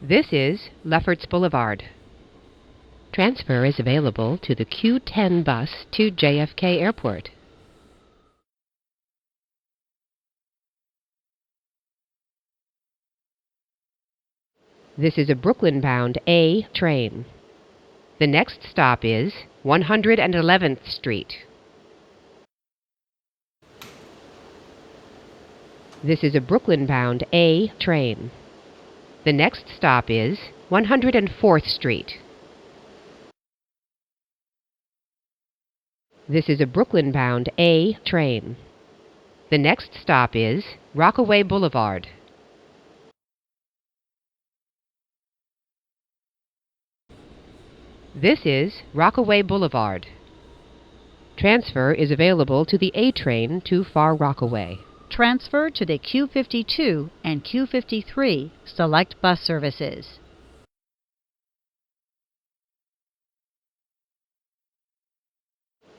This is Lefferts Blvd. Transfer is available to the Q10 bus to JFK Airport. This is a Brooklyn-bound A train. The next stop is 111th Street. This is a Brooklyn-bound A train. The next stop is 104th Street. This is a Brooklyn-bound A train. The next stop is Rockaway Blvd. This is Rockaway Blvd. Transfer is available to the A train to Far Rockaway. Transfer to the Q52 and Q53 select bus services.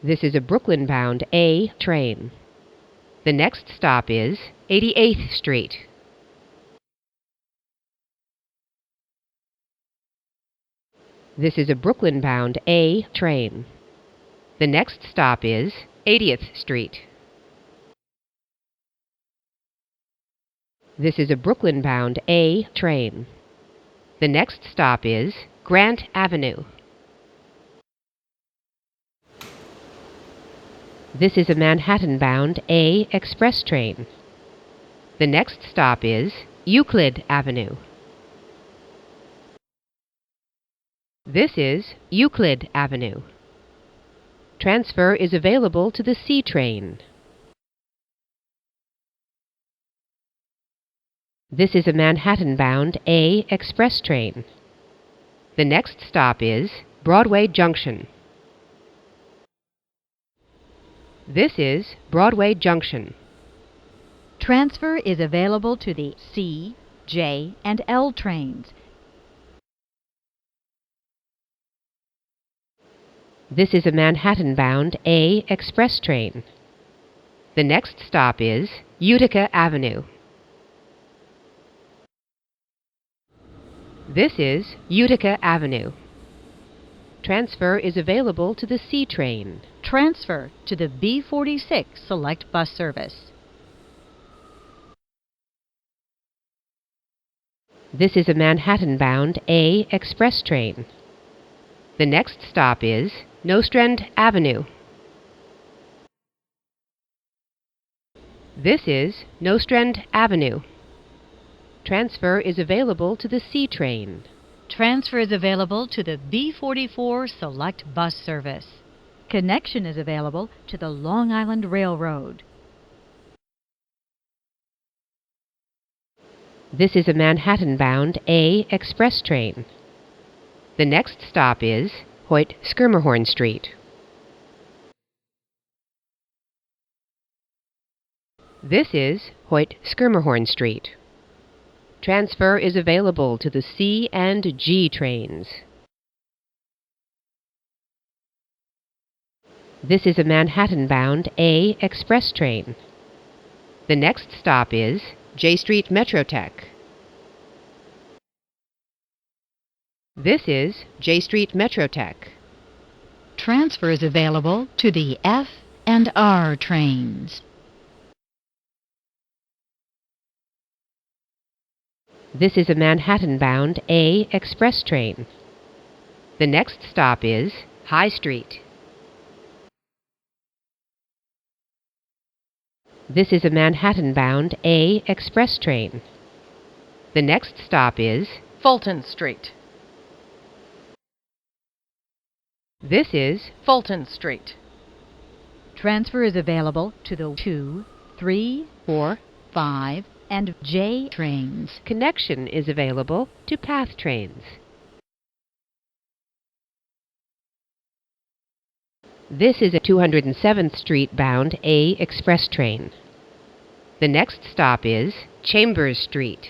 This is a Brooklyn-bound A train. The next stop is 88th Street. This is a Brooklyn-bound A train. The next stop is 80th Street. This is a Brooklyn-bound A train. The next stop is Grant Avenue. This is a Manhattan-bound A express train. The next stop is Euclid Avenue. This is Euclid Avenue. Transfer is available to the C train. This is a Manhattan-bound A express train. The next stop is Broadway Junction. This is Broadway Junction. Transfer is available to the C, J, and L trains. This is a Manhattan-bound A express train. The next stop is Utica Avenue. This is Utica Avenue. Transfer is available to the C train. Transfer to the B46 select bus service. This is a Manhattan-bound A express train. The next stop is Nostrand Avenue. This is Nostrand Avenue. Transfer is available to the C train. Transfer is available to the B44 select bus service. Connection is available to the Long Island Railroad. This is a Manhattan-bound A express train. The next stop is Hoyt Shermerhorn St. This is Hoyt Shermerhorn St. Transfer is available to the C and G trains. This is a Manhattan-bound A express train. The next stop is J Street Metrotech. This is J Street Metrotech. Transfer is available to the F and R trains. This is a Manhattan-bound A express train. The next stop is High Street. This is a Manhattan-bound A express train. The next stop is Fulton St. This is Fulton St. Transfer is available to the 2, 3, 4, 5, and J trains. Connection is available to PATH trains. This is a 207th Street bound A express train. The next stop is Chambers Street.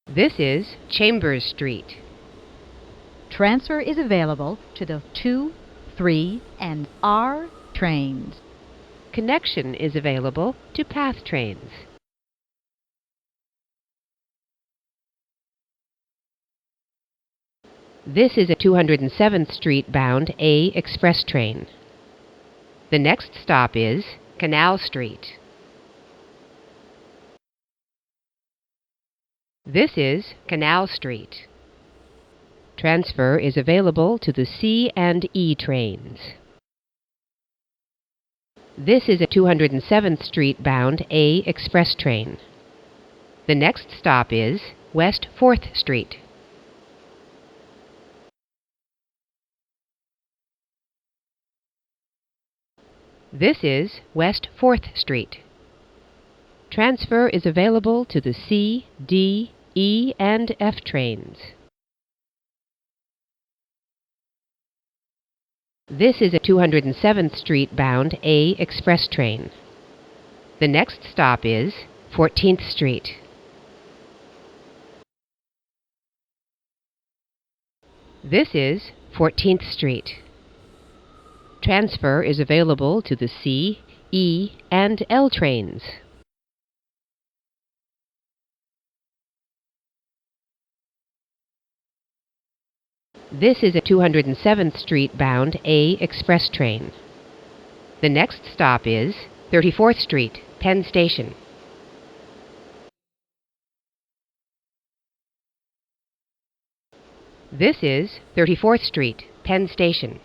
This is Chambers Street. Transfer is available to the 2, 3, and R trains. Connection is available to PATH trains. This is a 207th Street bound A express train. The next stop is Canal Street. This is Canal Street. Transfer is available to the C and E trains. This is a 207th Street bound A express train. The next stop is West 4th Street. This is West 4th Street. Transfer is available to the C, D, E, and F trains. This is a 207th Street bound A express train. The next stop is 14th Street. This is 14th Street. Transfer is available to the C, E, and L trains. This is a 207th Street bound A express train. The next stop is 34th Street, Penn Station. This is 34th Street, Penn Station.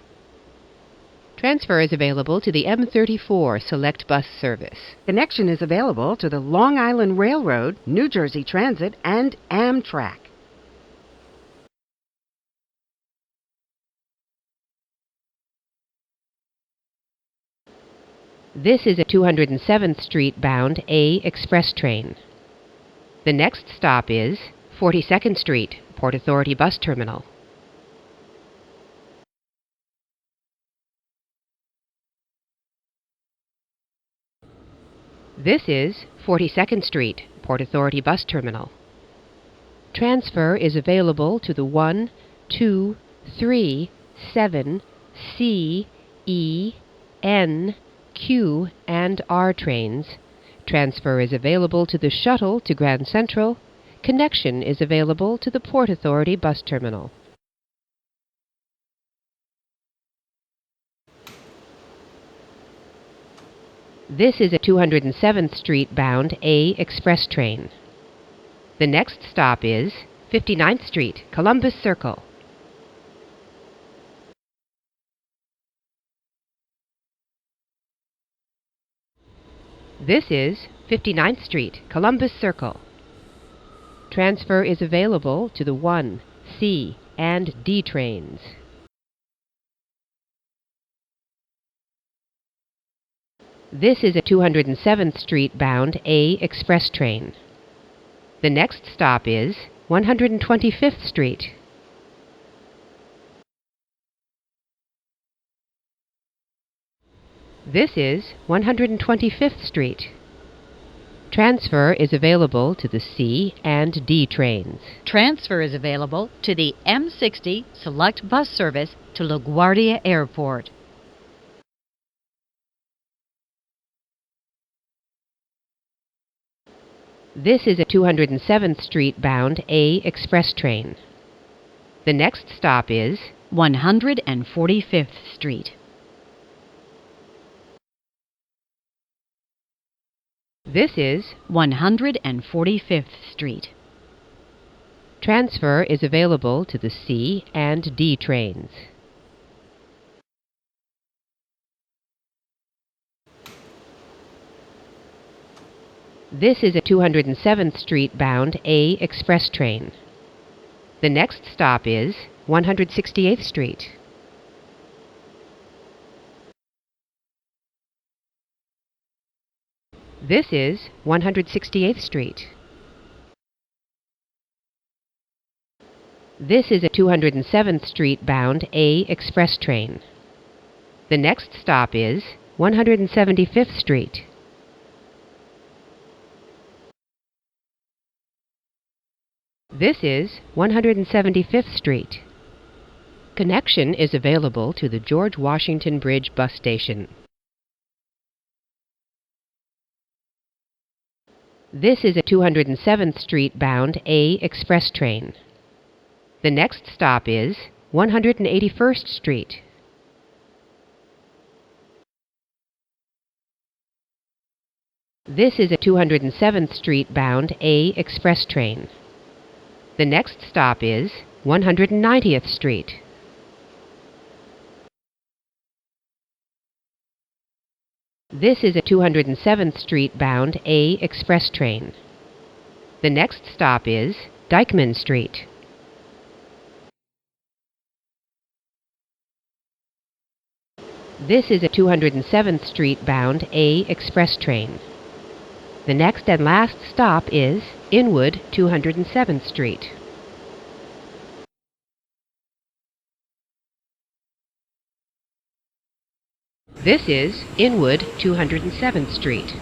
Transfer is available to the M34 Select Bus Service. Connection is available to the Long Island Railroad, New Jersey Transit, and Amtrak. This is a 207th Street bound A express train. The next stop is 42nd Street, Port Authority Bus Terminal. This is 42nd Street, Port Authority Bus Terminal. Transfer is available to the 1, 2, 3, 7, C, E, N, Q, and R trains. Transfer is available to the shuttle to Grand Central. Connection is available to the Port Authority Bus Terminal. This is a 207th Street bound A express train. The next stop is 59th Street, Columbus Circle. This is 59th Street, Columbus Circle. Transfer is available to the 1, C, and D trains. This is a 207th Street bound A express train. The next stop is 125th Street. This is 125th Street. Transfer is available to the C and D trains. Transfer is available to the M60 Select Bus Service to LaGuardia Airport. This is a 207th Street bound A express train. The next stop is 145th Street. This is 145th Street. Transfer is available to the C and D trains. This is a 207th Street bound A express train. The next stop is 168th Street. This is 168th Street. This is a 207th Street bound A express train. The next stop is 175th Street. This is 175th Street. Connection is available to the George Washington Bridge bus station. This is a 207th Street bound A express train. The next stop is 181st Street. This is a 207th Street bound A express train. The next stop is 190th Street. This is a 207th Street bound A express train. The next stop is Dyckman Street. This is a 207th Street bound A express train. The next and last stop is Inwood 207th Street. This is Inwood 207th Street.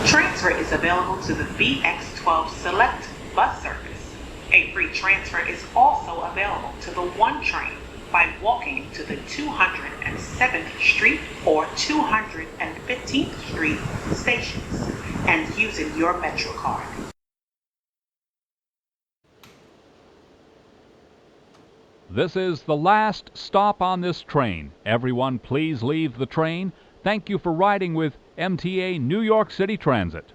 Transfer is available to the BX12 Select bus service. A free transfer is also available to the 1 train by walking to the 207th Street or 215th Street stations and using your Metro card. This is the last stop on this train. Everyone please leave the train. Thank you for riding with MTA New York City Transit.